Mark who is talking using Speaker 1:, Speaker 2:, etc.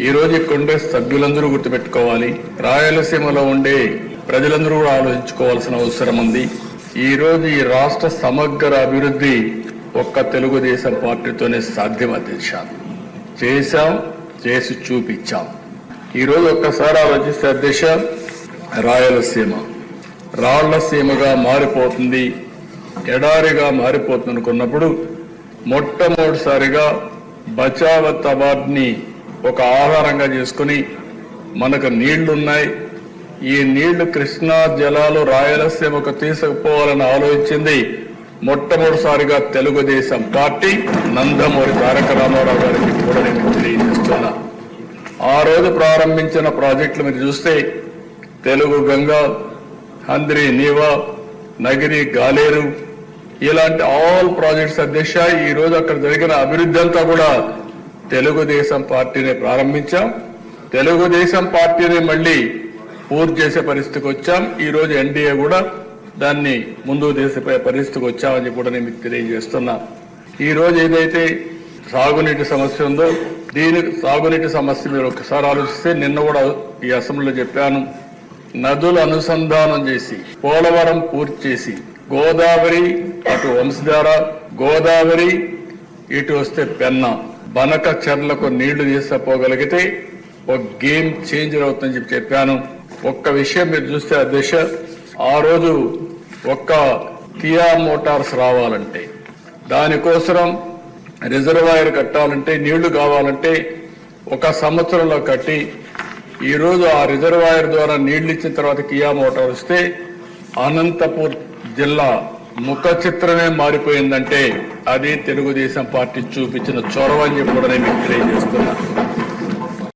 Speaker 1: ఈ రోజు కాంగ్రెస్ సభ్యులందరూ గుర్తుపెట్టుకోవాలి, రాయలసీమలో ఉండే ప్రజలందరూ కూడా ఆలోచించుకోవాల్సిన అవసరం ఉంది. ఈ రోజు ఈ రాష్ట్ర సమగ్ర అభివృద్ధి ఒక్క తెలుగుదేశం పార్టీతోనే సాధ్యం. అధ్యక్ష చేశాం, చేసి చూపించాం. ఈ రోజు ఒక్కసారి ఆలోచిస్తే అధ్యక్ష, రాయలసీమ రాళ్లసీమగా మారిపోతుంది, ఎడారిగా మారిపోతుంది అనుకున్నప్పుడు మొట్టమొదటిసారిగా బచావత్ అవార్డుని ఒక ఆధారంగా చేసుకుని మనకు నీళ్లున్నాయి, ఈ నీళ్లు కృష్ణా జలాలు రాయలసీమకు తీసుకుపోవాలని ఆలోచించింది మొట్టమొదటిసారిగా తెలుగుదేశం పార్టీ. నందమూరి తారక రామారావు గారికి కూడా నేను తెలియజేస్తున్నా. ఆ రోజు ప్రారంభించిన ప్రాజెక్టులు మీరు చూస్తే తెలుగు గంగా, హంద్రి నీవా, నగిరి గాలేరు, ఇలాంటి ఆల్ ప్రాజెక్ట్స్ అధ్యక్ష ఈ రోజు అక్కడ జరిగిన అభివృద్ధి అంతా కూడా తెలుగుదేశం పార్టీనే ప్రారంభించాం. తెలుగుదేశం పార్టీని మళ్ళీ పూర్తి చేసే పరిస్థితికి వచ్చాం. ఈ రోజు ఎన్డీఏ కూడా దాన్ని ముందుకు తీసే పరిస్థితికి వచ్చామని కూడా నేను మీకు తెలియజేస్తున్నా. ఈ రోజు ఏదైతే సాగునీటి సమస్య ఉందో, సాగునీటి సమస్య మీరు ఒకసారి ఆలోచిస్తే నిన్న కూడా ఈ అసెంబ్లీలో చెప్పాను, నదులు అనుసంధానం చేసి పోలవరం పూర్తి చేసి గోదావరి అటు వంశధార, గోదావరి ఇటు వస్తే పెన్నా, బనక చెర్లకు నీళ్లు తీసుకుపోగలిగితే ఒక గేమ్ చేంజర్ అవుతుందని చెప్పాను. ఒక్క విషయం మీరు చూస్తే అధ్యక్ష, ఆ రోజు ఒక్క కియా మోటార్స్ రావాలంటే, దానికోసం రిజర్వాయర్ కట్టాలంటే, నీళ్లు కావాలంటే ఒక సంవత్సరంలో కట్టి ఈ రోజు ఆ రిజర్వాయర్ ద్వారా నీళ్లు ఇచ్చిన తర్వాత కియా మోటార్ వస్తే అనంతపూర్ జిల్లా ముఖ చిత్రమే మారిపోయిందంటే అది తెలుగుదేశం పార్టీ చూపించిన చొరవ అని చెప్పి కూడా నేను మీకు తెలియజేస్తున్నా.